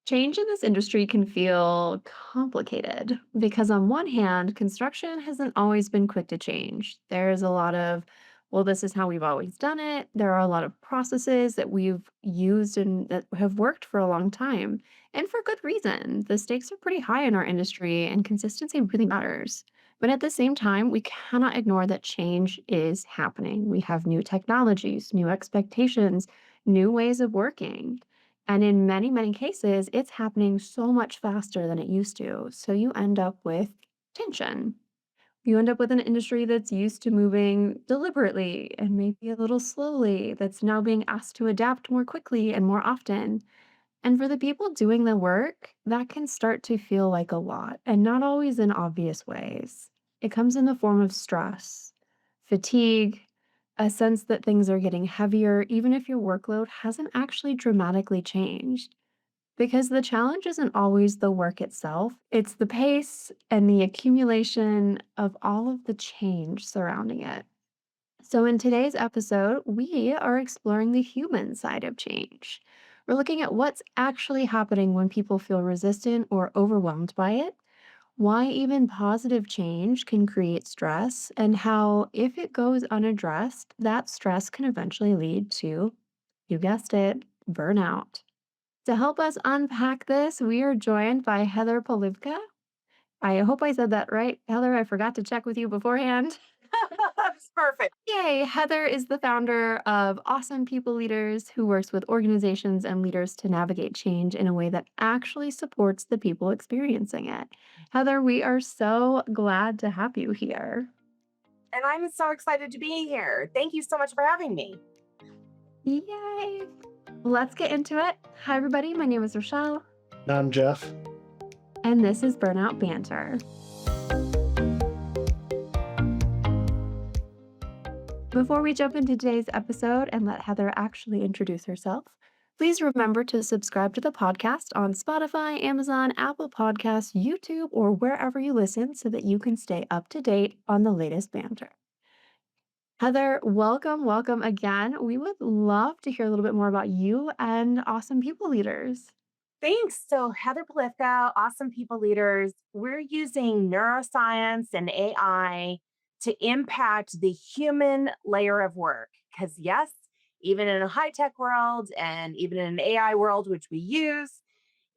Change in this industry can feel complicated because, on one hand, construction hasn't always been quick to change. There's a lot of, well, this is how we've always done it. There are a lot of processes that we've used and that have worked for a long time, and for good reason. The stakes are pretty high in our industry, and consistency really matters. But at the same time, we cannot ignore that change is happening. We have new technologies, new expectations, new ways of working. And in many, many cases, it's happening so much faster than it used to. So you end up with tension. You end up with an industry that's used to moving deliberately and maybe a little slowly, that's now being asked to adapt more quickly and more often. And for the people doing the work, that can start to feel like a lot, and not always in obvious ways. It comes in the form of stress, fatigue, a sense that things are getting heavier, even if your workload hasn't actually dramatically changed. Because the challenge isn't always the work itself, it's the pace and the accumulation of all of the change surrounding it. So, in today's episode, we are exploring the human side of change. We're looking at what's actually happening when people feel resistant or overwhelmed by it, why even positive change can create stress, and how, if it goes unaddressed, that stress can eventually lead to, you guessed it, burnout. To help us unpack this, we are joined by Heather Polivka. I hope I said that right. Heather, I forgot to check with you beforehand. That's perfect. Yay! Heather is the founder of Awesome People Leaders, who works with organizations and leaders to navigate change in a way that actually supports the people experiencing it. Heather, we are so glad to have you here. And I'm so excited to be here. Thank you so much for having me. Yay! Let's get into it. Hi, everybody. My name is Rochelle, I'm Jeff. and this is Burnout Banter. Before we jump into today's episode and let Heather actually introduce herself, please remember to subscribe to the podcast on Spotify, Amazon, Apple Podcasts, YouTube, or wherever you listen so that you can stay up to date on the latest banter. Heather, welcome, welcome again. We would love to hear a little bit more about you and Awesome People Leaders. Thanks. So, Heather Polivka, Awesome People Leaders, we're using neuroscience and AI to impact the human layer of work. Because, yes, even in a high tech world and even in an AI world, which we use,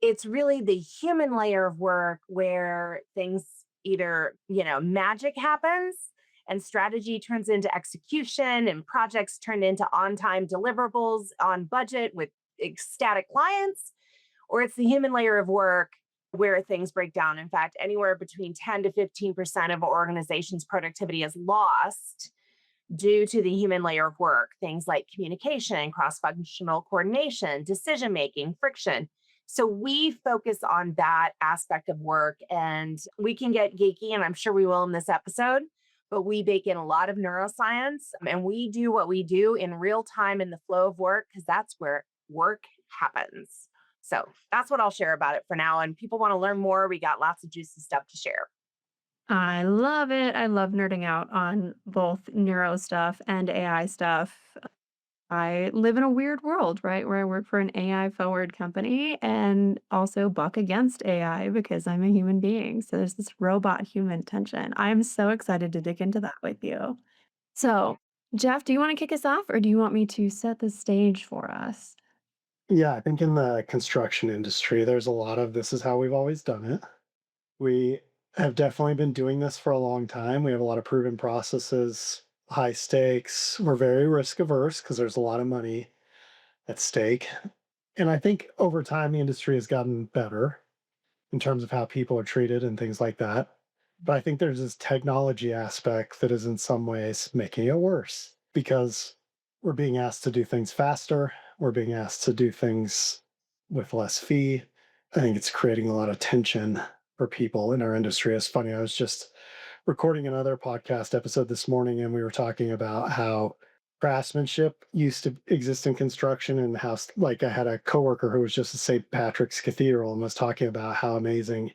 it's really the human layer of work where things either, magic happens and strategy turns into execution and projects turn into on time deliverables on budget with ecstatic clients, or it's the human layer of work where things break down. In fact, anywhere between 10 to 15% of organizations' productivity is lost due to the human layer of work, things like communication, cross functional coordination, decision making, friction. So we focus on that aspect of work, and we can get geeky, and I'm sure we will in this episode, but we bake in a lot of neuroscience and we do what we do in real time in the flow of work because that's where work happens. So that's what I'll share about it for now. And people want to learn more. We got lots of juicy stuff to share. I love it. I love nerding out on both neuro stuff and AI stuff. I live in a weird world, right? Where I work for an AI forward company and also buck against AI because I'm a human being. So there's this robot human tension. I'm so excited to dig into that with you. So, Jeff, do you want to kick us off or do you want me to set the stage for us? Yeah, I think in the construction industry, there's a lot of this is how we've always done it. We have definitely been doing this for a long time. We have a lot of proven processes, high stakes. We're very risk averse because there's a lot of money at stake. And I think over time, the industry has gotten better in terms of how people are treated and things like that. But I think there's this technology aspect that is in some ways making it worse because we're being asked to do things faster. We're being asked to do things with less fee. I think it's creating a lot of tension for people in our industry. It's funny, I was just recording another podcast episode this morning and we were talking about how craftsmanship used to exist in construction and how, like, I had a coworker who was just at St. Patrick's Cathedral and was talking about how amazing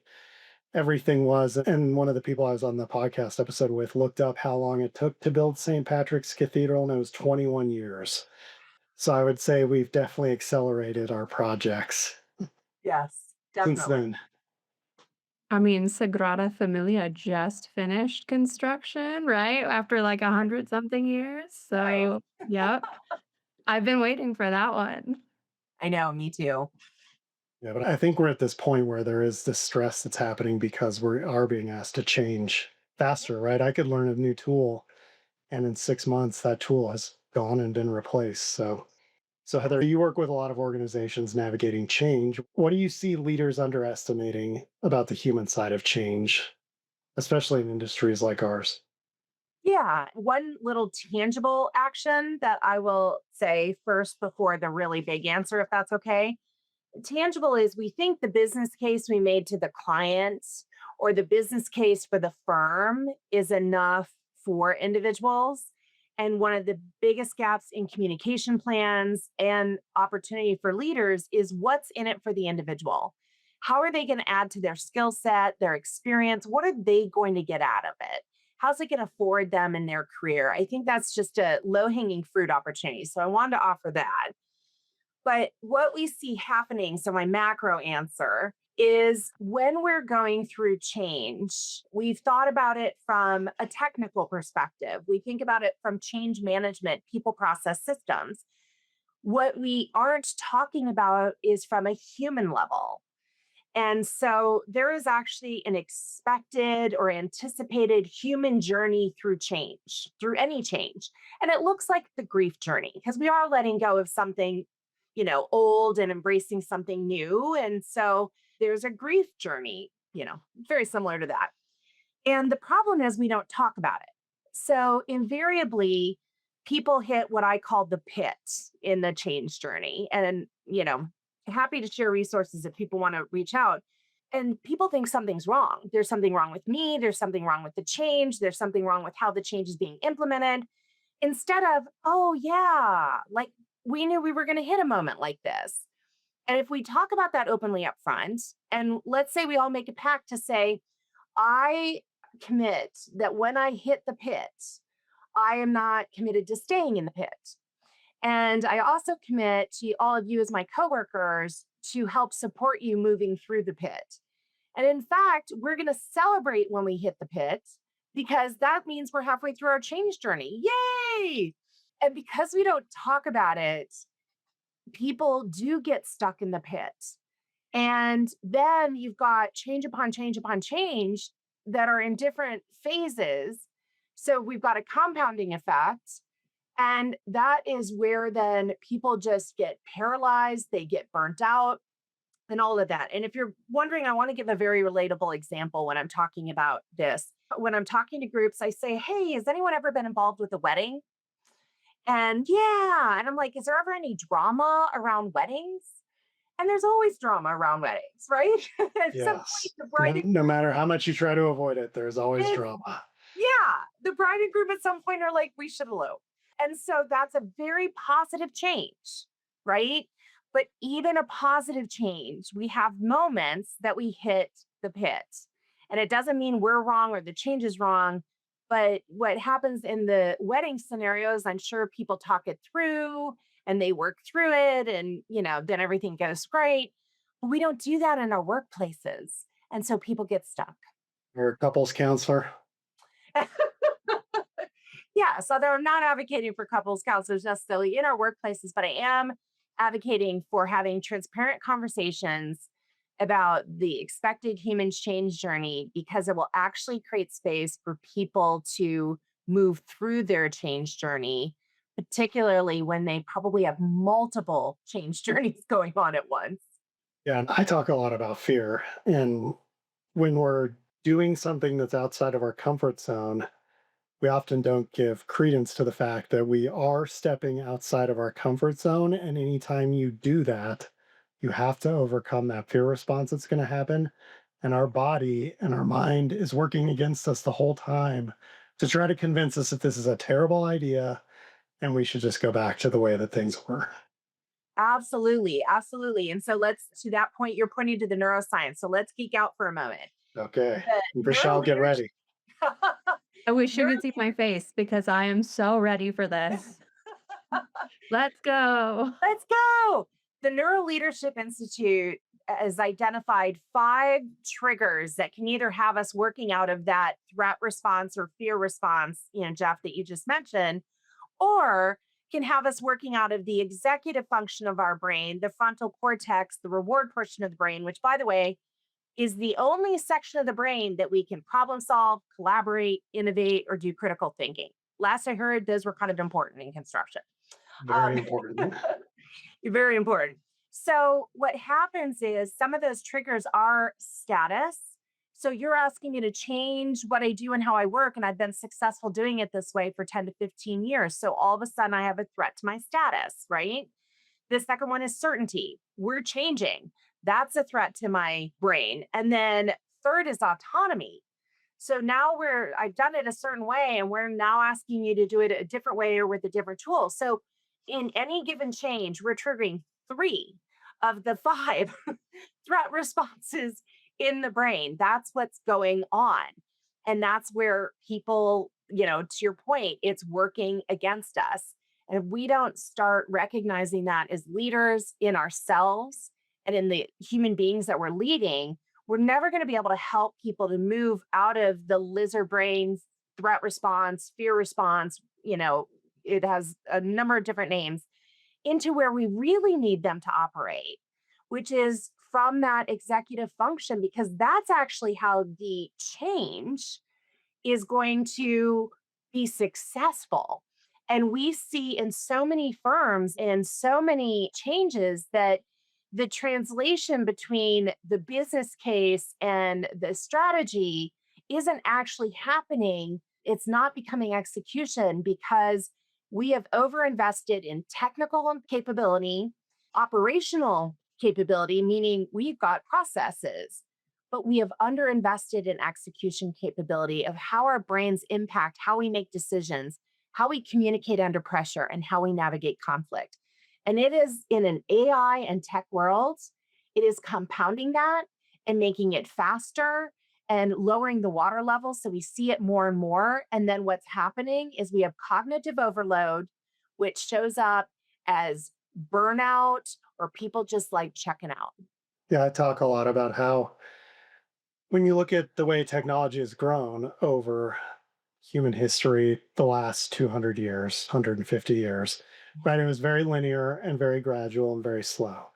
everything was. And one of the people I was on the podcast episode with looked up how long it took to build St. Patrick's Cathedral, and it was 21 years. So I would say we've definitely accelerated our projects. Yes, since definitely. then. I mean, Sagrada Familia just finished construction, right? After like 100 something years. Right. So, yep, I've been waiting for that one. I know, me too. Yeah, but I think we're at this point where there is this stress that's happening because we are being asked to change faster, right? I could learn a new tool, and in 6 months, that tool has gone and been replaced. So Heather, you work with a lot of organizations navigating change. What do you see leaders underestimating about the human side of change, especially in industries like ours? Yeah. One little tangible action that I will say first before the really big answer, if that's okay. Tangible is we think the business case we made to the clients or the business case for the firm is enough for individuals. And one of the biggest gaps in communication plans and opportunity for leaders is what's in it for the individual. How are they going to add to their skill set, their experience? What are they going to get out of it? How's it going to forward them in their career? I think that's just a low hanging fruit opportunity. So I wanted to offer that. But what we see happening, so my macro answer is when we're going through change, we've thought about it from a technical perspective. We think about it from change management, people, process, systems. What we aren't talking about is from a human level. And so there is actually an expected or anticipated human journey through change, through any change. And it looks like the grief journey because we are letting go of something, old and embracing something new. And so there's a grief journey, very similar to that. And the problem is we don't talk about it. So invariably, people hit what I call the pit in the change journey. And, happy to share resources if people want to reach out. And people think something's wrong. There's something wrong with me. There's something wrong with the change. There's something wrong with how the change is being implemented. Instead of, oh, yeah, like we knew we were going to hit a moment like this. And if we talk about that openly up front, and let's say we all make a pact to say, I commit that when I hit the pit, I am not committed to staying in the pit. And I also commit to all of you as my coworkers to help support you moving through the pit. And in fact, we're going to celebrate when we hit the pit because that means we're halfway through our change journey. Yay! And because we don't talk about it, people do get stuck in the pit. And then you've got change upon change upon change that are in different phases. So we've got a compounding effect. And that is where then people just get paralyzed, they get burnt out, and all of that. And if you're wondering, I want to give a very relatable example when I'm talking about this. When I'm talking to groups, I say, hey, has anyone ever been involved with a wedding? And yeah. And I'm like, is there ever any drama around weddings? And there's always drama around weddings, right? At some point, Yes. the bride and No matter how much you try to avoid it, there's always groom, drama. yeah, the bride and groom at some point are like, we should elope. And so that's a very positive change, right? But even a positive change, we have moments that we hit the pit. And it doesn't mean we're wrong or the change is wrong. But what happens in the wedding scenarios, I'm sure people talk it through and they work through it and, then everything goes great. But we don't do that in our workplaces. And so people get stuck. Or a couples counselor. Yeah, so I'm not advocating for couples counselors necessarily in our workplaces, but I am advocating for having transparent conversations about the expected human change journey because it will actually create space for people to move through their change journey, particularly when they probably have multiple change journeys going on at once. Yeah, and I talk a lot about fear. And when we're doing something that's outside of our comfort zone, we often don't give credence to the fact that we are stepping outside of our comfort zone. And anytime you do that, you have to overcome that fear response that's going to happen. And our body and our mind is working against us the whole time to try to convince us that this is a terrible idea and we should just go back to the way that things were. Absolutely, absolutely. And so to that point, you're pointing to the neuroscience. So let's geek out for a moment. Okay. The neuro Rochelle, get ready. leadership, I wish you neuro could see my face because I am so ready for this. Let's go. let's go. The Neuro Leadership Institute has identified 5 triggers that can either have us working out of that threat response or fear response, Jeff, that you just mentioned, or can have us working out of the executive function of our brain, the frontal cortex, the reward portion of the brain, which, by the way, is the only section of the brain that we can problem solve, collaborate, innovate, or do critical thinking. Last I heard, those were kind of important in construction. Very Um, important. very important. So, what happens is some of those triggers are status. So, you're asking me to change what I do and how I work, and I've been successful doing it this way for 10 to 15 years. So, all of a sudden, I have a threat to my status, right? The second one is certainty. We're changing. That's a threat to my brain. And then third is autonomy. So now I've done it a certain way and we're now asking you to do it a different way or with a different tool. So in any given change, we're triggering 3 of the 5 threat responses in the brain. That's what's going on. And that's where people, to your point, it's working against us. And if we don't start recognizing that as leaders in ourselves and in the human beings that we're leading, we're never going to be able to help people to move out of the lizard brain threat response, fear response. It has a number of different names into where we really need them to operate, which is from that executive function, because that's actually how the change is going to be successful. And we see in so many firms and so many changes that the translation between the business case and the strategy isn't actually happening. It's not becoming execution because we have overinvested in technical capability, operational capability, meaning we've got processes, but we have underinvested in execution capability of how our brains impact how we make decisions, how we communicate under pressure, and how we navigate conflict. And it is in an AI and tech world, it is compounding that and making it faster and lowering the water level. So we see it more and more. And then what's happening is we have cognitive overload, which shows up as burnout or people just like checking out. Yeah, I talk a lot about how when you look at the way technology has grown over human history, the last 200 years, 150 years, right? It was very linear and very gradual and very slow.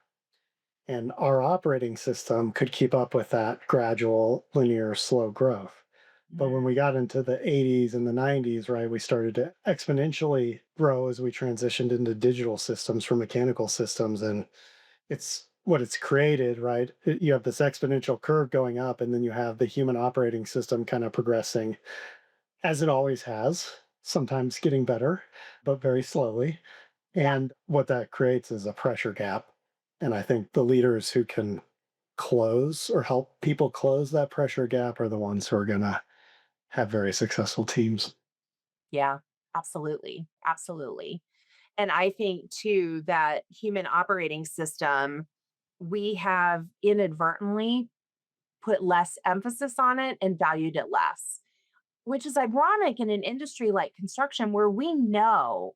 And our operating system could keep up with that gradual, linear, slow growth. But when we got into the 80s and the 90s, right, we started to exponentially grow as we transitioned into digital systems from mechanical systems. And it's what it's created, right? You have this exponential curve going up, and then you have the human operating system kind of progressing as it always has, sometimes getting better, but very slowly. Yeah. And what that creates is a pressure gap. And I think the leaders who can close or help people close that pressure gap are the ones who are going to have very successful teams. Yeah, absolutely. Absolutely. And I think too that human operating system, we have inadvertently put less emphasis on it and valued it less, which is ironic in an industry like construction where we know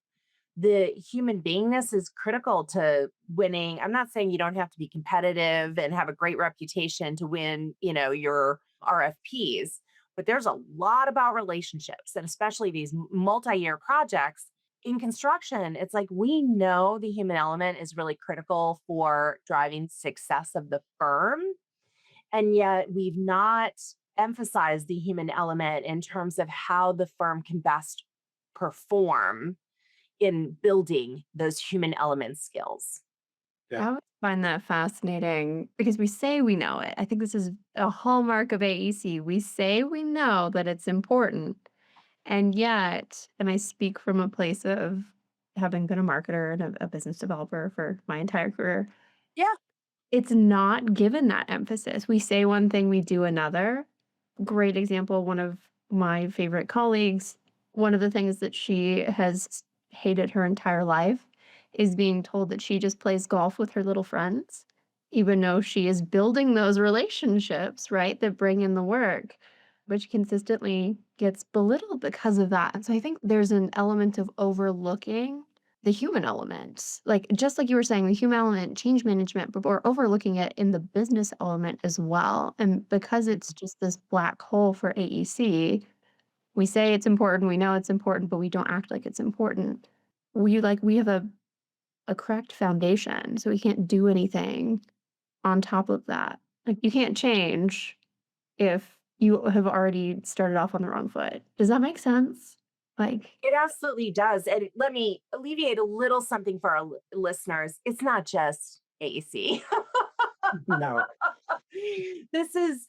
the human beingness is critical to winning. I'm not saying you don't have to be competitive and have a great reputation to win, your RFPs, but there's a lot about relationships and especially these multi-year projects in construction. It's like we know the human element is really critical for driving success of the firm, and yet we've not emphasized the human element in terms of how the firm can best perform in building those human element skills. Yeah. I always find that fascinating because we say we know it. I think this is a hallmark of AEC. We say we know that it's important. And yet, and I speak from a place of having been a marketer and a business developer for my entire career, Yeah. it's not given that emphasis. We say one thing, we do another. Great example, one of my favorite colleagues, one of the things that she has hated her entire life is being told that she just plays golf with her little friends, even though she is building those relationships, right, that bring in the work, which consistently gets belittled because of that. And so I think there's an element of overlooking the human element. Like, just like you were saying, the human element, change management, but we're overlooking it in the business element as well. And because it's just this black hole for AEC, we say it's important, we know it's important, but we don't act like it's important. We have a correct foundation, so we can't do anything on top of that. Like, you can't change if you have already started off on the wrong foot. Does that make sense? Like, It absolutely does. And let me alleviate a little something for our listeners. It's not just AEC. No. This is,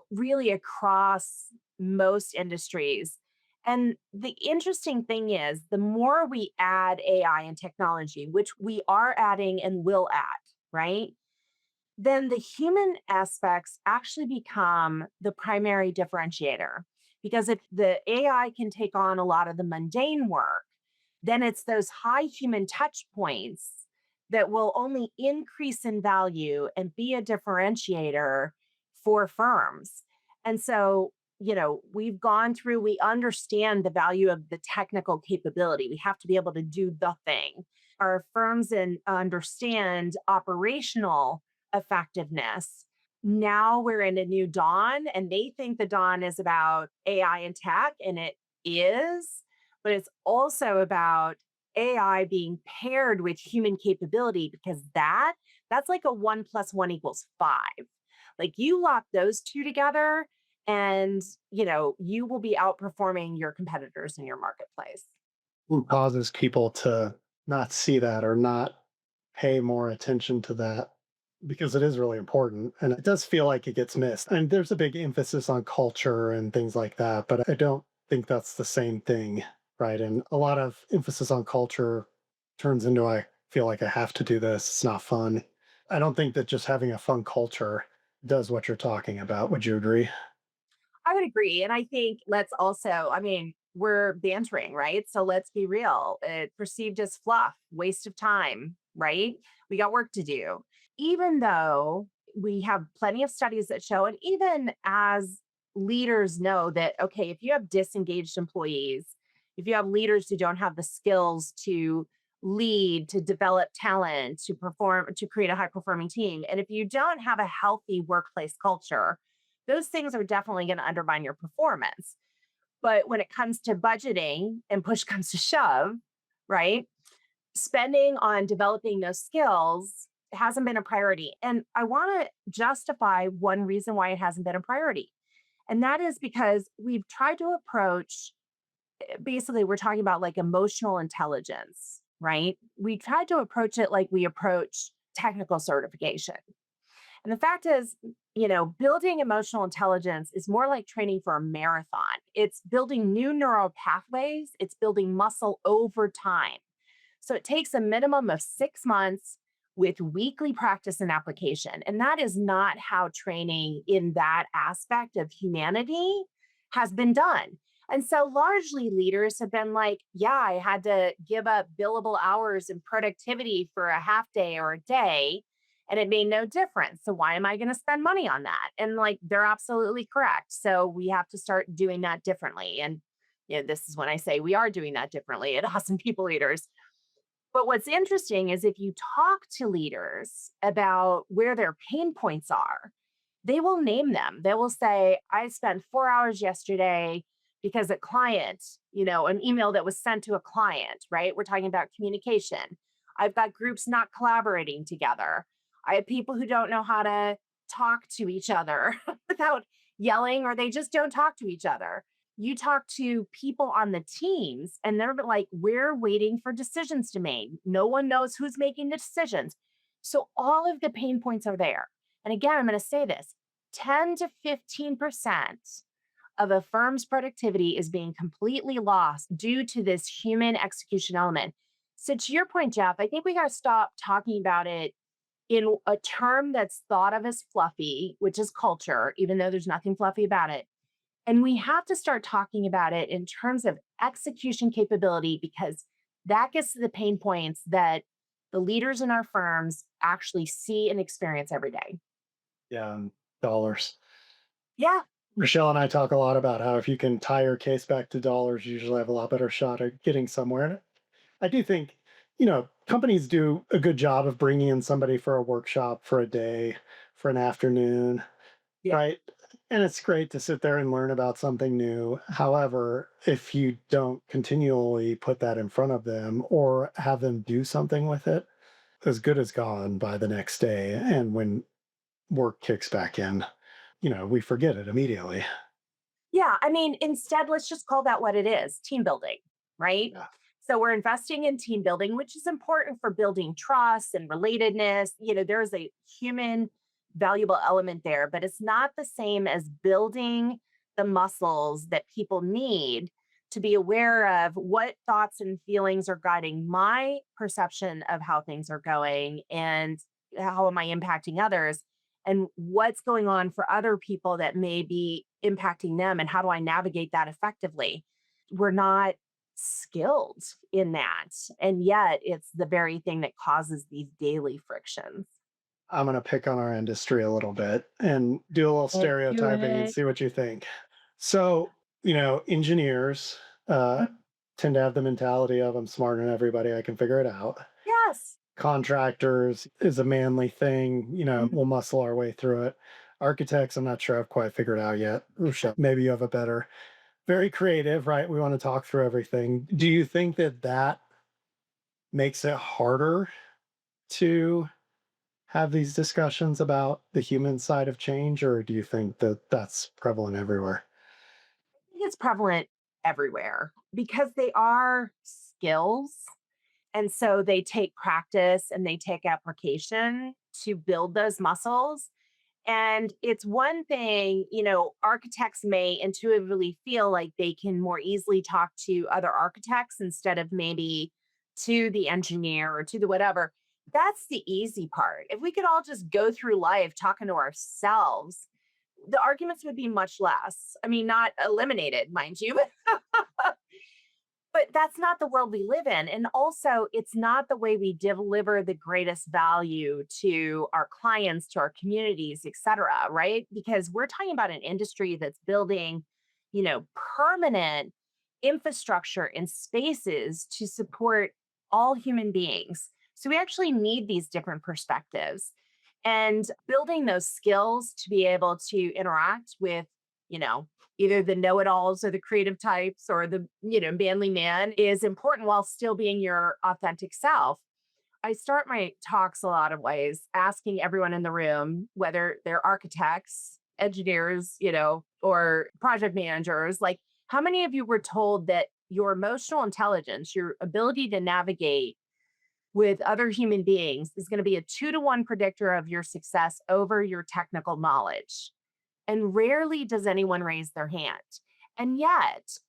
really across most industries. And the interesting thing is, the more we add AI and technology, which we are adding and will add, right? Then the human aspects actually become the primary differentiator. Because if the AI can take on a lot of the mundane work, then it's those high human touch points that will only increase in value and be a differentiator for firms. And so, we've gone through, we understand the value of the technical capability. We have to be able to do the thing. Our firms and understand operational effectiveness. Now we're in a new dawn, and they think the dawn is about AI and tech, and it is, but it's also about AI being paired with human capability because that's like a 1 + 1 = 5. Like you lock those two together and you will be outperforming your competitors in your marketplace. What causes people to not see that or not pay more attention to that? Because it is really important and it does feel like it gets missed. And there's a big emphasis on culture and things like that, but I don't think that's the same thing, right? And a lot of emphasis on culture turns into I feel like I have to do this. It's not fun. I don't think that just having a fun culture does what you're talking about. Would you agree? I would agree. And I think let's also, we're bantering, right? So let's be real. It perceived as fluff, waste of time, right? We got work to do. Even though we have plenty of studies that show, and even as leaders know that, okay, if you have disengaged employees, if you have leaders who don't have the skills to lead, to develop talent, to perform, to create a high performing team, and if you don't have a healthy workplace culture, those things are definitely going to undermine your performance. But when it comes to budgeting and push comes to shove, right? Spending on developing those skills hasn't been a priority. And I want to justify one reason why it hasn't been a priority. And that is because we've tried to approach basically, we're talking about like emotional intelligence, right? We tried to approach it like we approach technical certification. And the fact is, building emotional intelligence is more like training for a marathon. It's building new neural pathways, it's building muscle over time. So it takes a minimum of 6 months with weekly practice and application. And that is not how training in that aspect of humanity has been done. And so largely leaders have been like, yeah, I had to give up billable hours and productivity for a half day or a day, and it made no difference. So why am I going to spend money on that? And like, they're absolutely correct. So we have to start doing that differently. And this is when I say we are doing that differently at Awesome People Leaders. But what's interesting is if you talk to leaders about where their pain points are, they will name them. They will say, I spent 4 hours yesterday because a client, an email that was sent to a client, right? We're talking about communication. I've got groups not collaborating together. I have people who don't know how to talk to each other without yelling, or they just don't talk to each other. You talk to people on the teams, and they're like, we're waiting for decisions to be made. No one knows who's making the decisions. So all of the pain points are there. And again, I'm going to say this 10 to 15% of a firm's productivity is being completely lost due to this human execution element. So, to your point, Jeff, I think we got to stop talking about it in a term that's thought of as fluffy, which is culture, even though there's nothing fluffy about it. And we have to start talking about it in terms of execution capability because that gets to the pain points that the leaders in our firms actually see and experience every day. Yeah, dollars. Yeah, Rochelle and I talk a lot about how if you can tie your case back to dollars, you usually have a lot better shot at getting somewhere. And I do think Companies do a good job of bringing in somebody for a workshop for a day, for an afternoon, Yeah. right? And it's great to sit there and learn about something new. However, if you don't continually put that in front of them or have them do something with it, as good as gone by the next day. And when work kicks back in, we forget it immediately. Yeah, I mean, instead, let's just call that what it is, team building, right? Yeah. So we're investing in team building, which is important for building trust and relatedness. There's a human valuable element there, but it's not the same as building the muscles that people need to be aware of what thoughts and feelings are guiding my perception of how things are going and how am I impacting others and what's going on for other people that may be impacting them and how do I navigate that effectively. We're not skilled in that, and yet it's the very thing that causes these daily frictions. I'm going to pick on our industry a little bit and do a little Let's do stereotyping and it. see what you think. So, engineers uh, Mhm. tend to have the mentality of I'm smarter than everybody, I can figure it out. Yes. Contractors is a manly thing, Mhm. we'll muscle our way through it. Architects, I'm not sure I've quite figured out yet. Rochelle, maybe you have a better. Very creative, right? We want to talk through everything. Do you think that makes it harder to have these discussions about the human side of change, or do you think that that's prevalent everywhere? I think it's prevalent everywhere because they are skills. And so they take practice and they take application to build those muscles. And it's one thing, architects may intuitively feel like they can more easily talk to other architects instead of maybe to the engineer or to the whatever. That's the easy part. If we could all just go through life talking to ourselves, the arguments would be much less. I mean, not eliminated, mind you, but that's not the world we live in. And also, it's not the way we deliver the greatest value to our clients, to our communities, et cetera, right? Because we're talking about an industry that's building, permanent infrastructure and spaces to support all human beings. So we actually need these different perspectives and building those skills to be able to interact with, you know, either the know-it-alls or the creative types or the, manly man is important while still being your authentic self. I start my talks a lot of ways asking everyone in the room, whether they're architects, engineers, or project managers, like how many of you were told that your emotional intelligence, your ability to navigate with other human beings is going to be a 2-to-1 predictor of your success over your technical knowledge? And rarely does anyone raise their hand. And yet,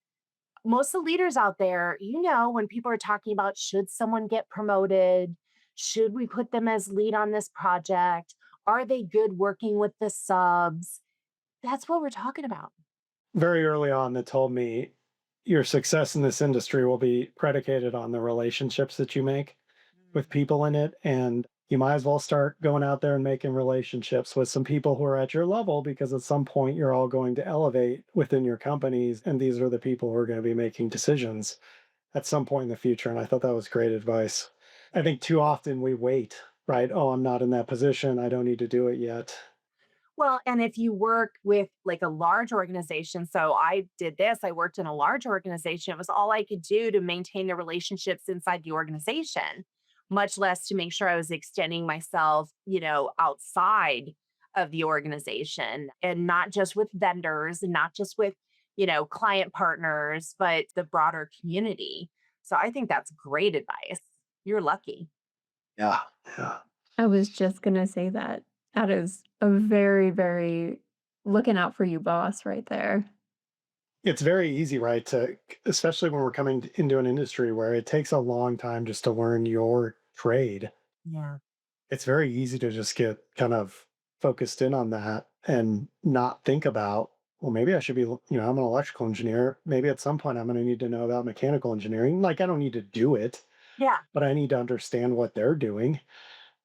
most of the leaders out there, when people are talking about should someone get promoted? Should we put them as lead on this project? Are they good working with the subs? That's what we're talking about. Very early on, that told me your success in this industry will be predicated on the relationships that you make with people in it. And you might as well start going out there and making relationships with some people who are at your level because at some point you're all going to elevate within your companies. And these are the people who are going to be making decisions at some point in the future. And I thought that was great advice. I think too often we wait, right? Oh, I'm not in that position. I don't need to do it yet. Well, and if you work with like a large organization, so I did this, I worked in a large organization. It was all I could do to maintain the relationships inside the organization, much less to make sure I was extending myself, outside of the organization and not just with vendors and not just with, client partners, but the broader community. So I think that's great advice. You're lucky. Yeah. Yeah. I was just gonna say that. That is a very, very looking out for you boss right there. It's very easy, right? Especially when we're coming into an industry where it takes a long time just to learn your trade. Yeah. It's very easy to just get kind of focused in on that and not think about, well, maybe I should be, I'm an electrical engineer. Maybe at some point I'm going to need to know about mechanical engineering. Like, I don't need to do it, Yeah. but I need to understand what they're doing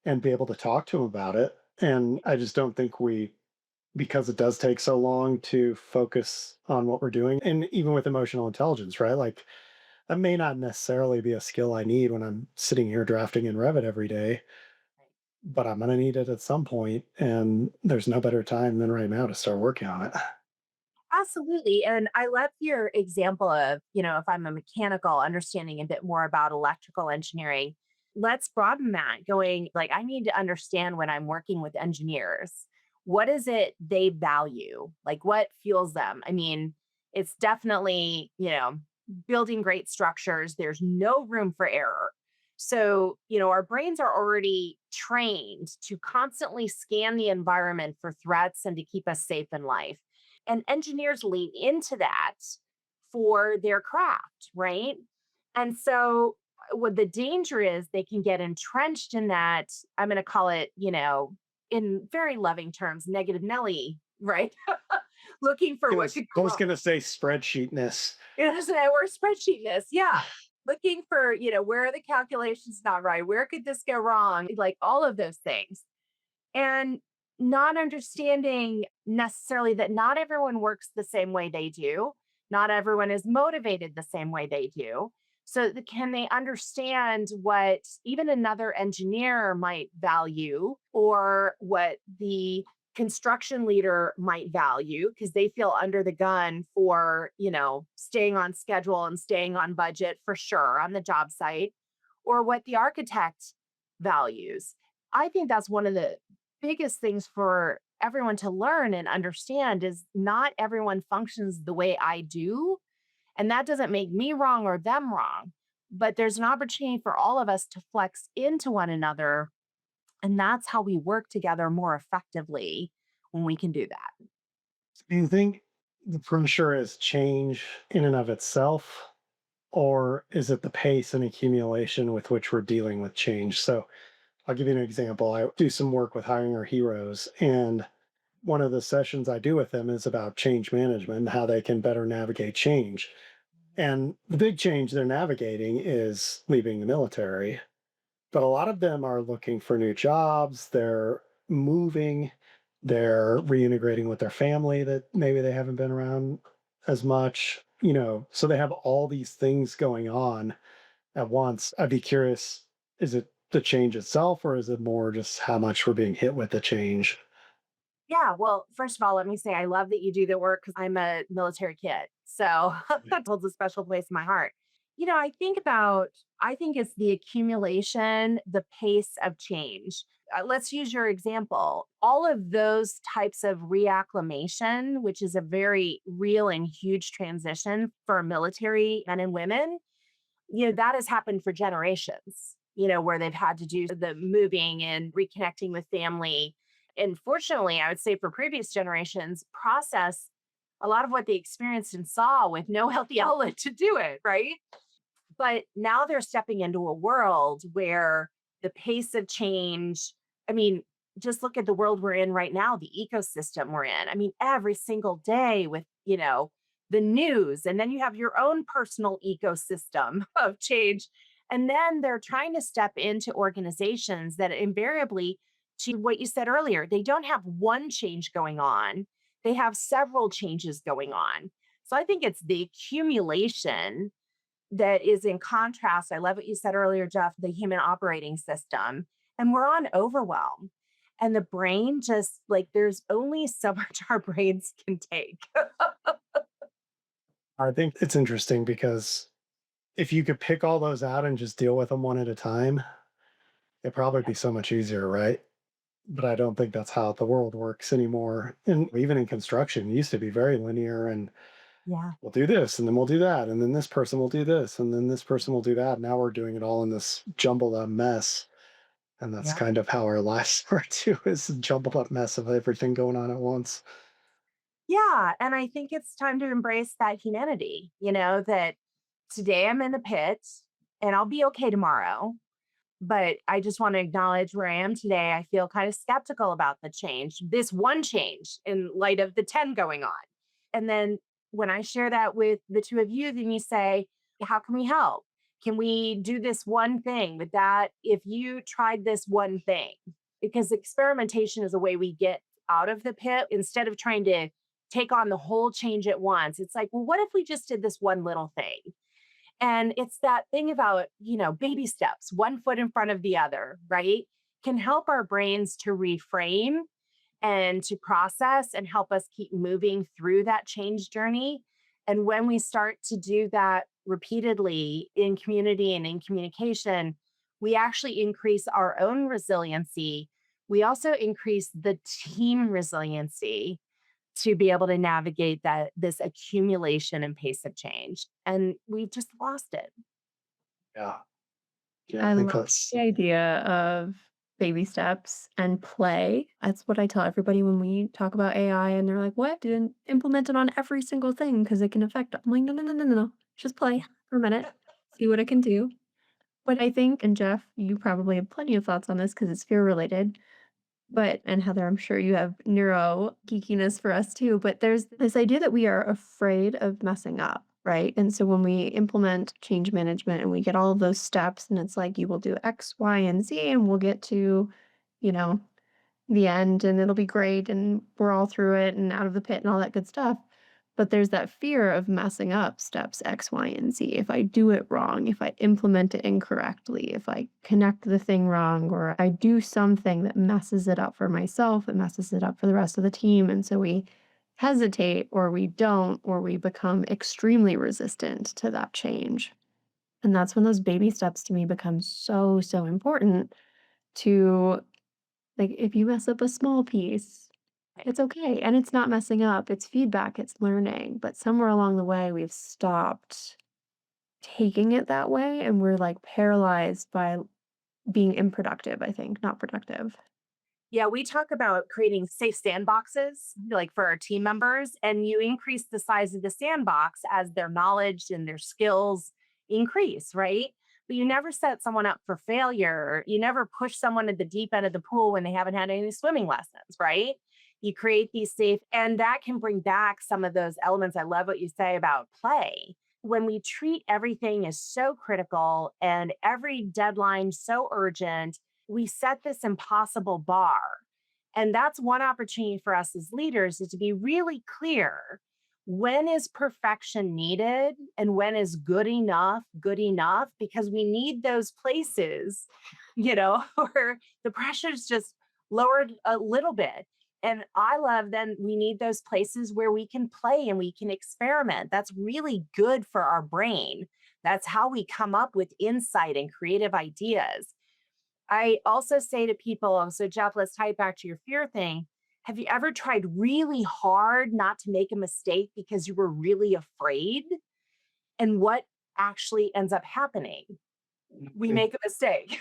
and be able to talk to them about it. And I just don't think because it does take so long to focus on what we're doing. And even with emotional intelligence, right? Like, That may not necessarily be a skill I need when I'm sitting here drafting in Revit every day, but I'm going to need it at some point, and there's no better time than right now to start working on it. Absolutely. And I love your example of, if I'm a mechanical, understanding a bit more about electrical engineering. Let's broaden that going like, I need to understand when I'm working with engineers, what is it they value? Like, what fuels them? I mean, it's definitely, building great structures, there's no room for error. So, our brains are already trained to constantly scan the environment for threats and to keep us safe in life, and engineers lean into that for their craft, right? And so what the danger is, they can get entrenched in that. I'm going to call it, in very loving terms, negative Nelly, right? Looking for what could I go was wrong. gonna say spreadsheetness. Or spreadsheetness. Yeah. Looking for, where are the calculations not right? Where could this go wrong? Like all of those things. And not understanding necessarily that not everyone works the same way they do. Not everyone is motivated the same way they do. So, can they understand what even another engineer might value or what the construction leader might value because they feel under the gun for, staying on schedule and staying on budget for sure on the job site, or what the architect values. I think that's one of the biggest things for everyone to learn and understand is not everyone functions the way I do. And that doesn't make me wrong or them wrong, but there's an opportunity for all of us to flex into one another. And that's how we work together more effectively when we can do that. Do you think the pressure is change in and of itself, or is it the pace and accumulation with which we're dealing with change? So I'll give you an example. I do some work with hiring our heroes, and one of the sessions I do with them is about change management and how they can better navigate change. And the big change they're navigating is leaving the military. But a lot of them are looking for new jobs, they're moving, they're reintegrating with their family that maybe they haven't been around as much, so they have all these things going on at once. I'd be curious, is it the change itself, or is it more just how much we're being hit with the change? Yeah. Well, first of all, let me say I love that you do the work because I'm a military kid. So that holds a special place in my heart. I think it's the accumulation, the pace of change. Let's use your example. All of those types of reacclimation, which is a very real and huge transition for military men and women, that has happened for generations, where they've had to do the moving and reconnecting with family. And fortunately, I would say for previous generations, process a lot of what they experienced and saw with no healthy outlet to do it, right? But now they're stepping into a world where the pace of change, I mean, just look at the world we're in right now, the ecosystem we're in. I mean, every single day with, the news, and then you have your own personal ecosystem of change. And then they're trying to step into organizations that invariably, to what you said earlier, they don't have one change going on, they have several changes going on. So I think it's the accumulation that is in contrast. I love what you said earlier, Jeff, the human operating system. And we're on overwhelm. And the brain just like there's only so much our brains can take. I think it's interesting because if you could pick all those out and just deal with them one at a time, it'd probably Yeah. be so much easier, right? But I don't think that's how the world works anymore. And even in construction, it used to be very linear, and Yeah. we'll do this and then we'll do that. And then this person will do this and then this person will do that. Now we're doing it all in this jumbled up mess. And that's Yeah. kind of how our lives are too, is a jumbled up mess of everything going on at once. Yeah. And I think it's time to embrace that humanity, that today I'm in the pit and I'll be okay tomorrow. But I just want to acknowledge where I am today. I feel kind of skeptical about the change, this one change in light of the 10 going on. And then when I share that with the two of you, then you say, how can we help? Can we do this one thing with that? If you tried this one thing, because experimentation is a way we get out of the pit instead of trying to take on the whole change at once. It's like, well, what if we just did this one little thing? And it's that thing about, baby steps, one foot in front of the other, right? Can help our brains to reframe and to process and help us keep moving through that change journey. And when we start to do that repeatedly in community and in communication, we actually increase our own resiliency. We also increase the team resiliency to be able to navigate this accumulation and pace of change. And we've just lost it. Yeah. Yeah, I I think love that's the idea of baby steps and play. That's what I tell everybody when we talk about AI, and they're like, "What? Didn't implement it on every single thing because it can affect." I'm like, "No, no, no, no, no, no. Just play for a minute, see what it can do." But I think, and Jeff, you probably have plenty of thoughts on this because it's fear related. But and Heather, I'm sure you have neuro geekiness for us too, but there's this idea that we are afraid of messing up, right? And so when we implement change management and we get all of those steps and it's like you will do X, Y, and Z and we'll get to, you know, the end and it'll be great and we're all through it and out of the pit and all that good stuff. But there's that fear of messing up steps X, Y, and Z. If I do it wrong, if I implement it incorrectly, if I connect the thing wrong, or I do something that messes it up for myself, it messes it up for the rest of the team. And so we hesitate or we don't, or we become extremely resistant to that change. And that's when those baby steps to me become so, so important to like, if you mess up a small piece, Right. it's okay, and it's not messing up, it's feedback, it's learning, but somewhere along the way, we've stopped taking it that way, and we're, like, paralyzed by being unproductive, I think, not productive. Yeah, we talk about creating safe sandboxes, like for our team members, and you increase the size of the sandbox as their knowledge and their skills increase, right? But you never set someone up for failure. You never push someone at the deep end of the pool when they haven't had any swimming lessons, right? You create these safe, and that can bring back some of those elements. I love what you say about play. When we treat everything as so critical and every deadline so urgent, we set this impossible bar. And that's one opportunity for us as leaders is to be really clear when is perfection needed and when is good enough, because we need those places, where the pressure is just lowered a little bit. And I love then we need those places where we can play and we can experiment. That's really good for our brain. That's how we come up with insight and creative ideas. I also say to people, so Jeff, let's tie it back to your fear thing. Have you ever tried really hard not to make a mistake because you were really afraid? And what actually ends up happening? We make a mistake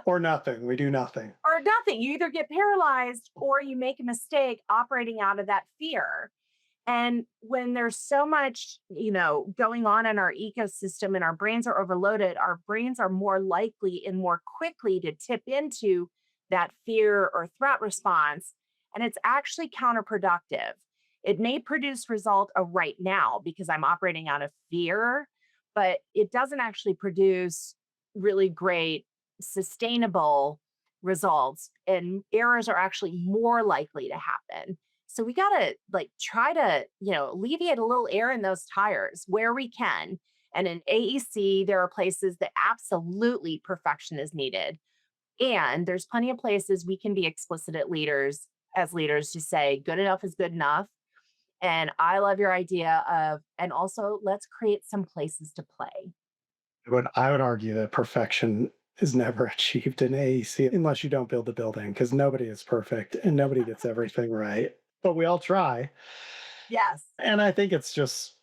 or nothing. We do nothing. or nothing. You either get paralyzed or you make a mistake operating out of that fear. And when there's so much, going on in our ecosystem and our brains are overloaded, our brains are more likely and more quickly to tip into that fear or threat response. And it's actually counterproductive. It may produce result of right now because I'm operating out of fear, but it doesn't actually produce really great, sustainable results. And errors are actually more likely to happen. So we got to like try to, alleviate a little air in those tires where we can. And in AEC, there are places that absolutely perfection is needed. And there's plenty of places we can be explicit at leaders as leaders to say good enough is good enough. And I love your idea of, and also let's create some places to play. I would argue that perfection is never achieved in AEC unless you don't build the building because nobody is perfect and nobody gets everything right. But we all try. Yes. And I think it's just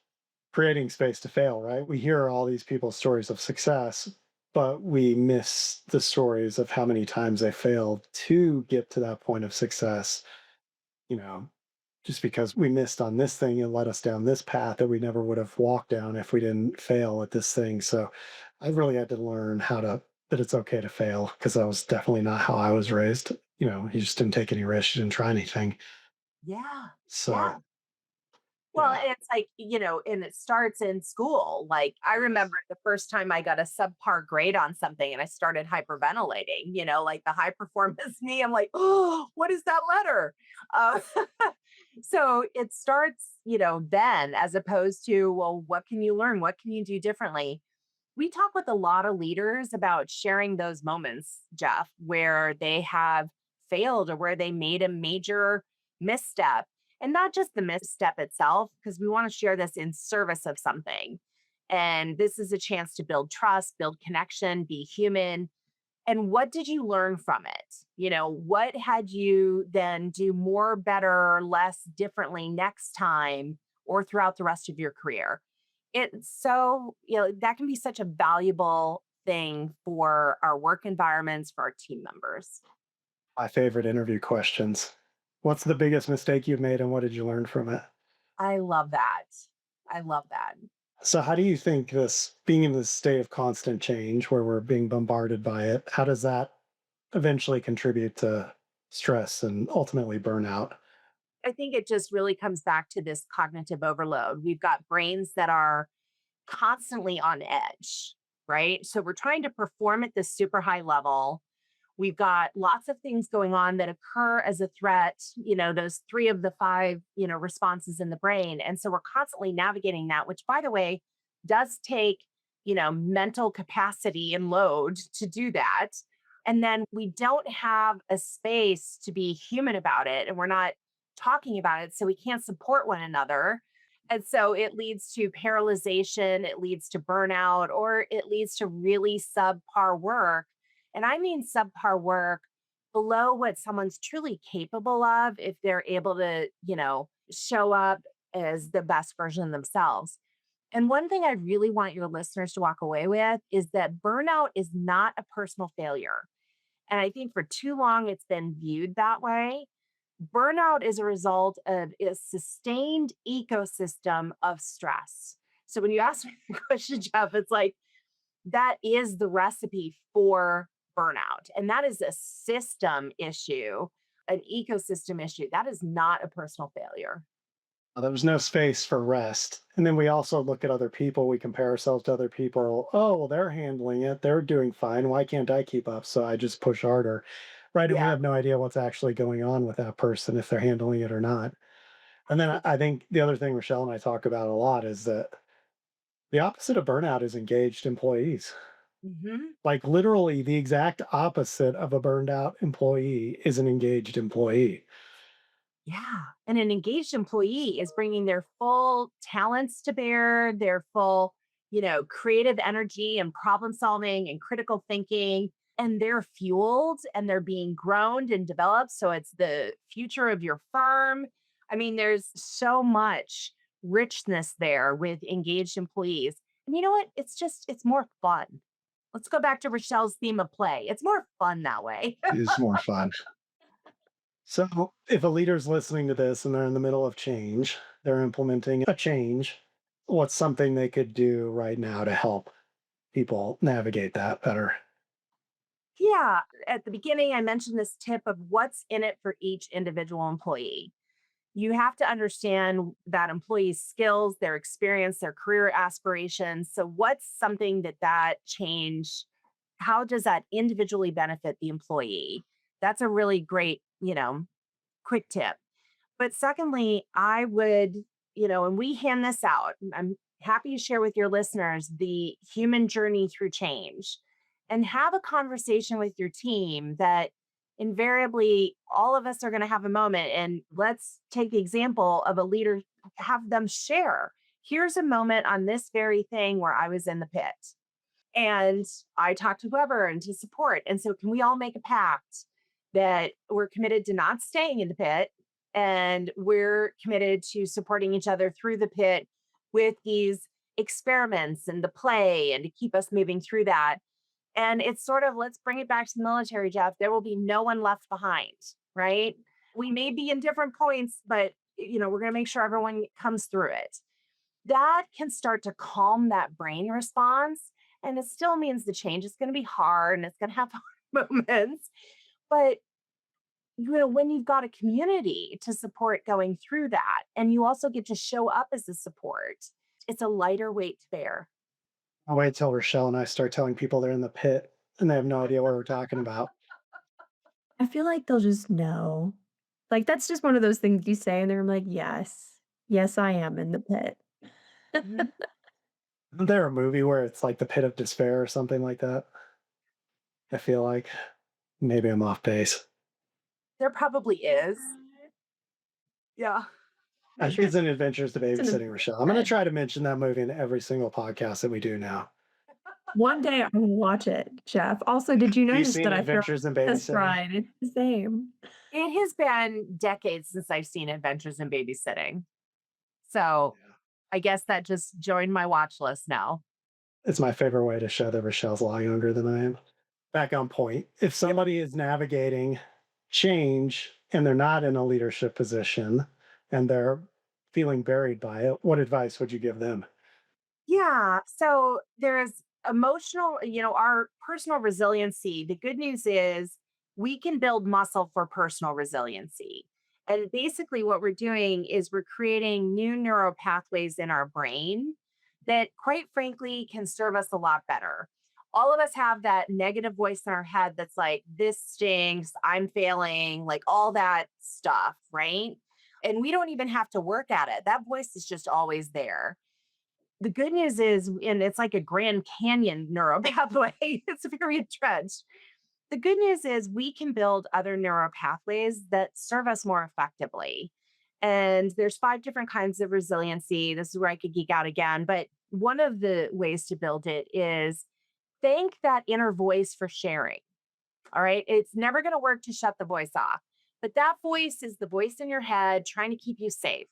creating space to fail, right? We hear all these people's stories of success, but we miss the stories of how many times they failed to get to that point of success. You know, just because we missed on this thing and led us down this path that we never would have walked down if we didn't fail at this thing. So I really had to learn that it's okay to fail because that was definitely not how I was raised. You just didn't take any risks, you didn't try anything. Yeah. Yeah. So, Well, yeah. it's like, and it starts in school. Like, I remember the first time I got a subpar grade on something and I started hyperventilating, like the high performance me. I'm like, oh, what is that letter? Uh, So it starts, then as opposed to, well, what can you learn? What can you do differently? We talk with a lot of leaders about sharing those moments, Jeff, where they have failed or where they made a major misstep. And not just the misstep itself, because we want to share this in service of something. And this is a chance to build trust, build connection, be human. And what did you learn from it? What had you then do more, better, less, differently next time or throughout the rest of your career? It's so, that can be such a valuable thing for our work environments, for our team members. My favorite interview questions. What's the biggest mistake you've made and what did you learn from it? I love that. I love that. So, how do you think this being in this state of constant change where we're being bombarded by it, how does that eventually contribute to stress and ultimately burnout? I think it just really comes back to this cognitive overload. We've got brains that are constantly on edge, right? So we're trying to perform at this super high level. We've got lots of things going on that occur as a threat, those three of the five, responses in the brain. And so we're constantly navigating that, which, by the way, does take, mental capacity and load to do that. And then we don't have a space to be human about it. And we're not talking about it. So we can't support one another. And so it leads to paralyzation, it leads to burnout, or it leads to really subpar work. And I mean subpar work below what someone's truly capable of if they're able to, show up as the best version of themselves. And one thing I really want your listeners to walk away with is that burnout is not a personal failure. And I think for too long it's been viewed that way. Burnout is a result of a sustained ecosystem of stress. So when you ask me the question, Jeff, it's like that is the recipe for burnout. And that is a system issue, an ecosystem issue. That is not a personal failure. There was no space for rest. And then we also look at other people. We compare ourselves to other people. Oh, well, they're handling it. They're doing fine. Why can't I keep up? So I just push harder. Right. And we Yeah. have no idea what's actually going on with that person, if they're handling it or not. And then I think the other thing Rochelle and I talk about a lot is that the opposite of burnout is engaged employees. Mhm. Like literally the exact opposite of a burned out employee is an engaged employee. Yeah. And an engaged employee is bringing their full talents to bear, their full, creative energy and problem solving and critical thinking. And they're fueled and they're being grown and developed. So it's the future of your firm. I mean, there's so much richness there with engaged employees. And you know what? It's more fun. Let's go back to Rochelle's theme of play. It's more fun that way. It is more fun. So, if a leader's listening to this and they're in the middle of change, they're implementing a change, what's something they could do right now to help people navigate that better? Yeah. At the beginning, I mentioned this tip of what's in it for each individual employee. You have to understand that employees' skills, their experience, their career aspirations. So, what's something that change, how does that individually benefit the employee? That's a really great, quick tip. But secondly, I would, and we hand this out. I'm happy to share with your listeners the human journey through change and have a conversation with your team that invariably all of us are going to have a moment. And let's take the example of a leader, have them share. Here's a moment on this very thing where I was in the pit and I talked to whoever and to support. And so, can we all make a pact that we're committed to not staying in the pit and we're committed to supporting each other through the pit with these experiments and the play and to keep us moving through that? And it's sort of let's bring it back to the military, Jeff. There will be no one left behind, right? We may be in different points, but we're going to make sure everyone comes through it. That can start to calm that brain response. And it still means the change is going to be hard and it's going to have hard moments. But when you've got a community to support going through that, and you also get to show up as a support, it's a lighter weight to bear. I'll wait till Rochelle and I start telling people they're in the pit and they have no idea what we're talking about. I feel like they'll just know. Like, that's just one of those things you say, and they're like, "Yes. Yes, I am in the pit." Mhm. Isn't there a movie where it's like the pit of despair or something like that? I feel like maybe I'm off base. There probably is. Yeah. I I'm think sure it's an Adventures to it's in the Babysitting Rochelle. I'm going to head. try to mention that movie in every single podcast that we do now. One day I will watch it, Jeff. Also, did you Have you notice seen that I throw Adventures in Princess Babysitting? Bride? It's the same. It has been decades since I've seen Adventures in Babysitting. So Yeah. I guess that just joined my watch list now. It's my favorite way to show that Rochelle's a lot younger than I am. Back on point. If Yep. somebody is navigating change and they're not in a leadership position and they're feeling buried by it, what advice would you give them? Yeah. So there's emotional, our personal resiliency. The good news is we can build muscle for personal resiliency. And basically, what we're doing is we're creating new neural pathways in our brain that, quite frankly, can serve us a lot better. All of us have that negative voice in our head that's like, this stinks, I'm failing, like all that stuff, right? And we don't even have to work at it. That voice is just always there. The good news is, and it's like a Grand Canyon neural pathway, it's very entrenched. The good news is we can build other neural pathways that serve us more effectively. And there's five different kinds of resiliency. This is where I could geek out again, but one of the ways to build it is thank that inner voice for sharing. All right. It's never going to work to shut the voice off. But that voice is the voice in your head trying to keep you safe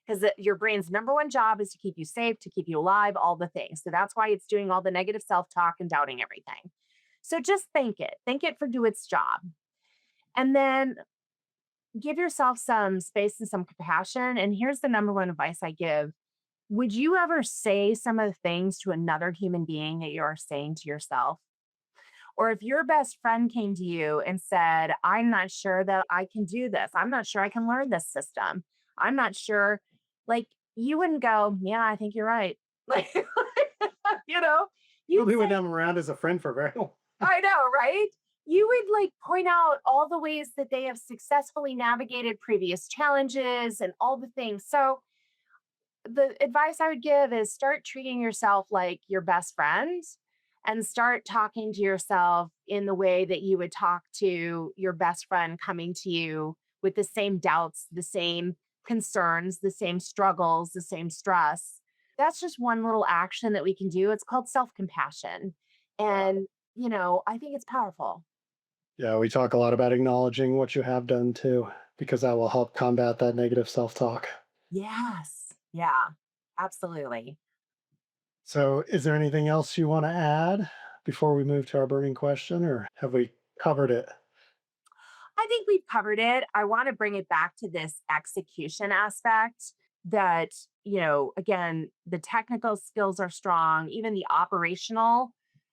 because your brain's number one job is to keep you safe, to keep you alive, all the things. So that's why it's doing all the negative self talk and doubting everything. So just thank it for do its job. And then give yourself some space and some compassion. And here's the number one advice I give. Would you ever say some of the things to another human being that you're saying to yourself? Or if your best friend came to you and said, I'm not sure that I can do this. I'm not sure I can learn this system. I'm not sure, like, you wouldn't go, yeah, I think you're right. Like, you know, you'd Probably wouldn't say, have him around as a friend for very long. I know, right? You would like point out all the ways that they have successfully navigated previous challenges and all the things. So, the advice I would give is start treating yourself like your best friend and start talking to yourself in the way that you would talk to your best friend coming to you with the same doubts, the same concerns, the same struggles, the same stress. That's just one little action that we can do. It's called self compassion. Yeah. And, I think it's powerful. Yeah, we talk a lot about acknowledging what you have done too, because that will help combat that negative self talk. Yes. Yeah, absolutely. So, is there anything else you want to add before we move to our burning question, or have we covered it? I think we've covered it. I want to bring it back to this execution aspect that, again, the technical skills are strong, even the operational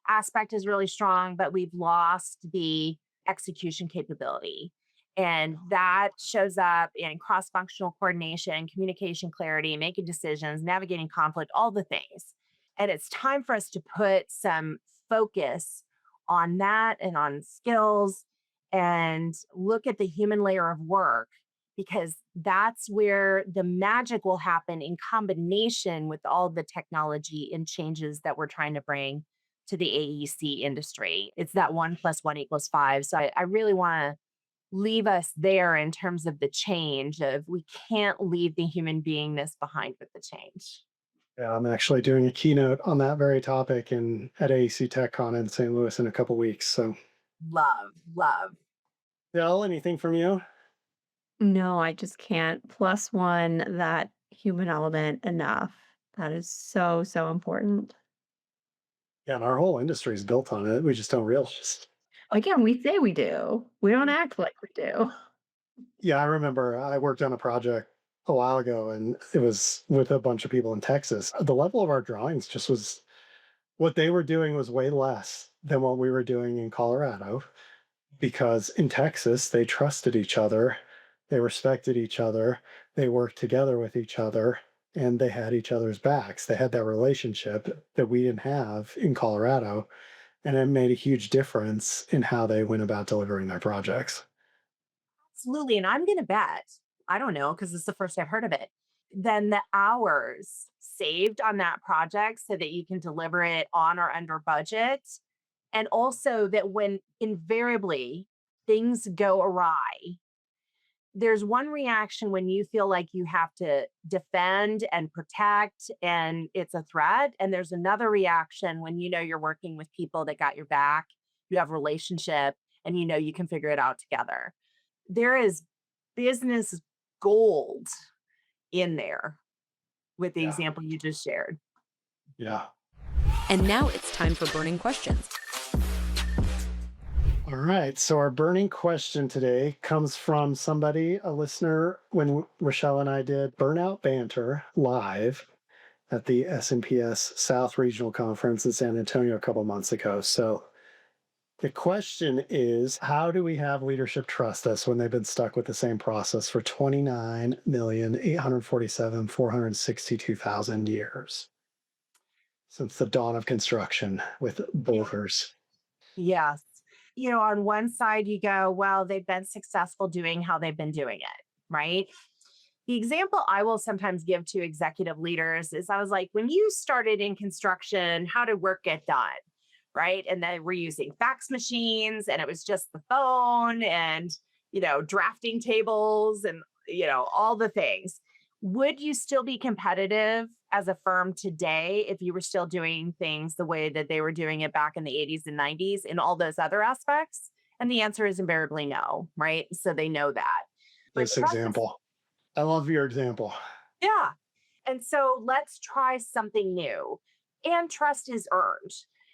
aspect is really strong, but we've lost the execution capability. And that shows up in cross functional coordination, communication clarity, making decisions, navigating conflict, all the things. And it's time for us to put some focus on that and on skills and look at the human layer of work because that's where the magic will happen in combination with all the technology and changes that we're trying to bring to the AEC industry. It's that one plus one equals five. So I really want to leave us there in terms of the change of we can't leave the human beingness behind with the change. Yeah, I'm actually doing a keynote on that very topic at AEC TechCon in St. Louis in a couple weeks. So, Love, love. Dell, anything from you? No, I just can't plus one that human element enough. That is so, so important. Yeah, and our whole industry is built on it. We just don't realize. Again, we say we do. We don't act like we do. Yeah, I remember I worked on a project a while ago and it was with a bunch of people in Texas. The level of our drawings just was what they were doing was way less than what we were doing in Colorado because in Texas, they trusted each other, they respected each other, they worked together with each other, and they had each other's backs. They had that relationship that we didn't have in Colorado. And it made a huge difference in how they went about delivering their projects. Absolutely. And I'm going to bet, I don't know, because it's the first I've heard of it, then the hours saved on that project so that you can deliver it on or under budget. And also that when invariably things go awry, there's one reaction when you feel like you have to defend and protect and it's a threat. And there's another reaction when you know you're working with people that got your back, you have relationship, and you know you can figure it out together. There is business gold in there with the Yeah. example you just shared. Yeah. And now it's time for burning questions. All right. So our burning question today comes from somebody, a listener, when Rochelle and I did Burnout Banter live at the S&PS South Regional Conference in San Antonio a couple months ago. So the question is, how do we have leadership trust us when they've been stuck with the same process for 29,847,462,000 years since the dawn of construction with Yeah. boulders? Yes. On one side, you go, well, they've been successful doing how they've been doing it, right? The example I will sometimes give to executive leaders is I was like, when you started in construction, how did work get done? Right. And then we're using fax machines and it was just the phone and, drafting tables and, all the things. Would you still be competitive as a firm today if you were still doing things the way that they were doing it back in the 80s and 90s in all those other aspects? And the answer is invariably no. Right. So they know that. But This trust is, example. I love your example. yeah. And so let's try something new. And trust is earned.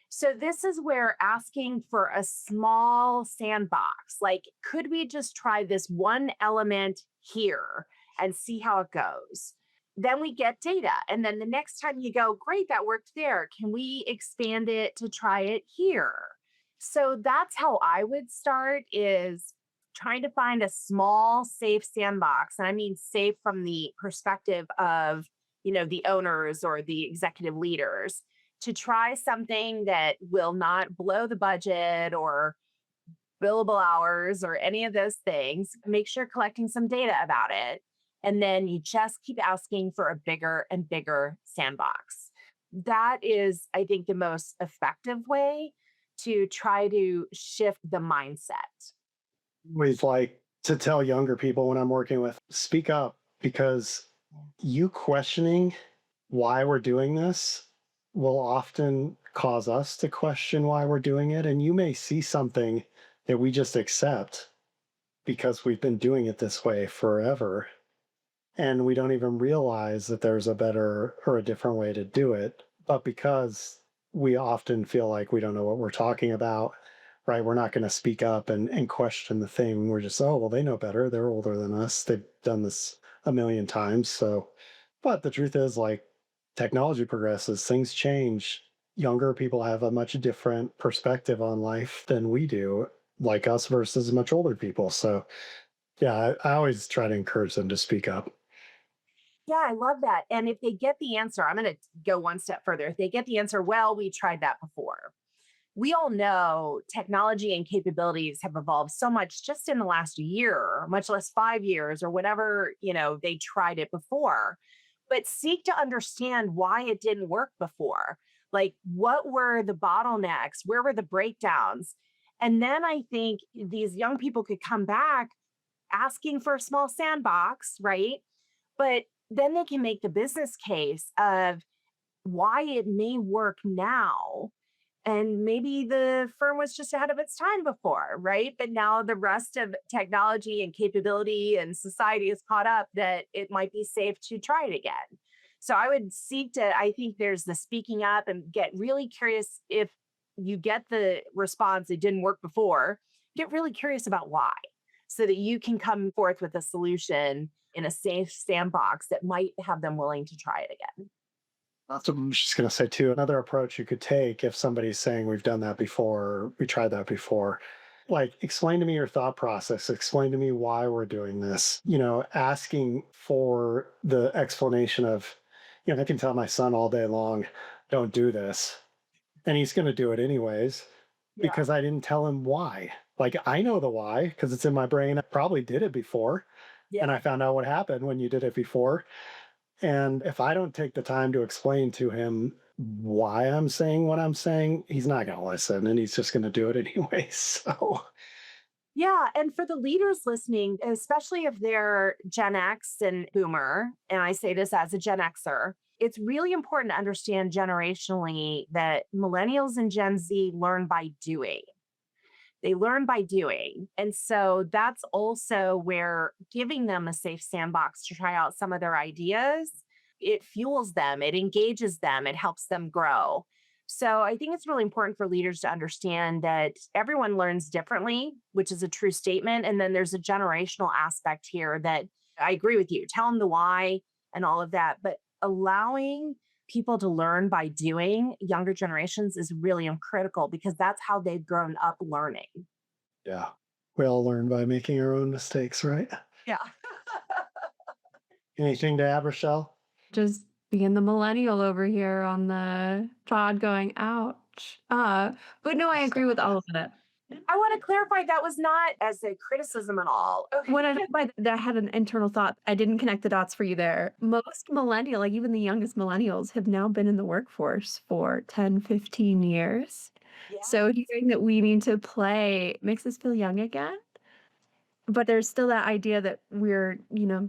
So this is where asking for a small sandbox, like, could we just try this one element here and see how it goes? Then we get data. And then the next time you go, great, that worked there. Can we expand it to try it here? So that's how I would start is trying to find a small, safe sandbox. And I mean safe from the perspective of, the owners or the executive leaders to try something that will not blow the budget or billable hours or any of those things. Make sure collecting some data about it. And then you just keep asking for a bigger and bigger sandbox. That is, I think, the most effective way to try to shift the mindset. Always like to tell younger people when I'm working with, speak up because you questioning why we're doing this will often cause us to question why we're doing it. And you may see something that we just accept because we've been doing it this way forever. And we don't even realize that there's a better or a different way to do it. But because we often feel like we don't know what we're talking about, right? We're not going to speak up and question the thing. We're just, oh, well, they know better. They're older than us. They've done this a million times. So, but the truth is, like, technology progresses, things change. Younger people have a much different perspective on life than we do, like us versus much older people. So, yeah, I always try to encourage them to speak up. Yeah, I love that. And if they get the answer, I'm going to go one step further. If they get the answer, well, we tried that before. We all know technology and capabilities have evolved so much just in the last year, much less 5 years or whatever, they tried it before. But seek to understand why it didn't work before. Like, what were the bottlenecks? Where were the breakdowns? And then I think these young people could come back asking for a small sandbox, right? But then they can make the business case of why it may work now. And maybe the firm was just ahead of its time before, right? But now the rest of technology and capability and society is caught up that it might be safe to try it again. So I would seek to, I think there's the speaking up and get really curious if you get the response, it didn't work before, get really curious about why so that you can come forth with a solution in a safe sandbox that might have them willing to try it again. That's what I'm just going to say too. Another approach you could take if somebody's saying we've done that before, we tried that before, like explain to me your thought process, explain to me why we're doing this, asking for the explanation of, I can tell my son all day long, don't do this. And he's going to do it anyways Yeah. because I didn't tell him why. Like, I know the why because it's in my brain. I probably did it before, Yeah. and I found out what happened when you did it before. And if I don't take the time to explain to him why I'm saying what I'm saying, he's not going to listen and he's just going to do it anyway. So, Yeah. And for the leaders listening, especially if they're Gen X and Boomer, and I say this as a Gen Xer, it's really important to understand generationally that millennials and Gen Z learn by doing. They learn by doing. And so that's also where giving them a safe sandbox to try out some of their ideas, it fuels them, it engages them, it helps them grow. So I think it's really important for leaders to understand that everyone learns differently, which is a true statement. And then there's a generational aspect here that I agree with you. Tell them the why and all of that, but allowing people to learn by doing, younger generations, is really critical because that's how they've grown up learning. yeah, we all learn by making our own mistakes, right? Yeah. Anything to add, Rochelle? Just being the millennial over here on the pod going, ouch. But no, I agree with all of it. I want to clarify that was not as a criticism at all. Okay. What I meant by that, I had an internal thought. I didn't connect the dots for you there. Most millennial, like even the youngest millennials, have now been in the workforce for 10, 15 years. Yeah. So hearing that we need to play makes us feel young again. But there's still that idea that we're,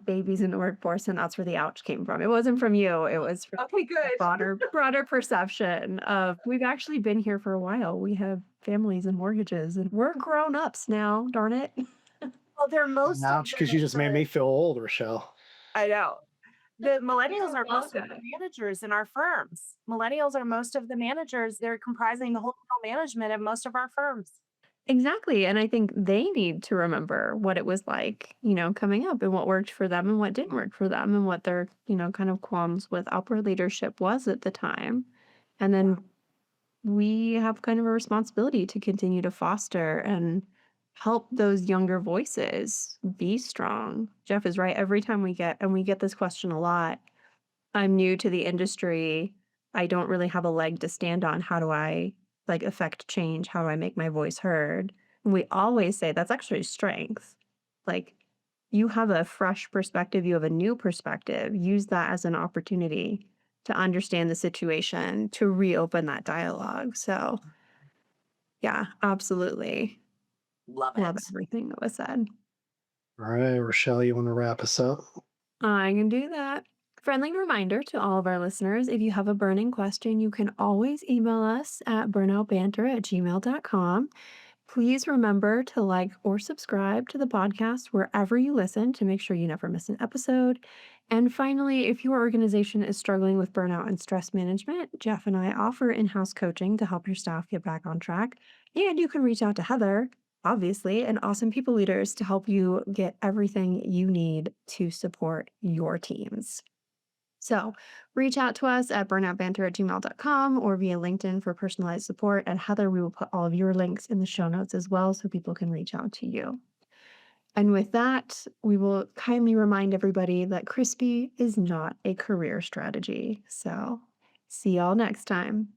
babies in the workforce, and that's where the ouch came from. It wasn't from you. It was from Okay, the good. broader perception of we've actually been here for a while. We have families and mortgages, and we're grown-ups now, darn it. Well, they're most of Ouch, because you just made me feel old, Rochelle. I know. The millennials You're are most of the welcome. managers in our firms. Millennials are most of the managers. They're comprising the whole management of most of our firms. Exactly, and I think they need to remember what it was like, coming up and what worked for them and what didn't work for them and what their, kind of qualms with upward leadership was at the time. And Yeah. then we have kind of a responsibility to continue to foster and help those younger voices be strong. Jeff is right. Every time we get this question a lot, I'm new to the industry. I don't really have a leg to stand on. How do I like affect change? How do I make my voice heard? And we always say that's actually a strength. Like you have a fresh perspective, you have a new perspective. Use that as an opportunity to understand the situation, to reopen that dialogue. So, yeah, absolutely. Love Love it. everything that was said. All right, Rochelle, you want to wrap us up? I can do that. Friendly reminder to all of our listeners, if you have a burning question, you can always email us at burnoutbanter@gmail.com. Please remember to like or subscribe to the podcast wherever you listen to make sure you never miss an episode. And finally, if your organization is struggling with burnout and stress management, Jeff and I offer in-house coaching to help your staff get back on track. And you can reach out to Heather, obviously, and awesome people leaders to help you get everything you need to support your teams. So reach out to us at burnoutbanter@gmail.com or via LinkedIn for personalized support. And Heather, we will put all of your links in the show notes as well so people can reach out to you. And with that, we will kindly remind everybody that crispy is not a career strategy. So see y'all next time.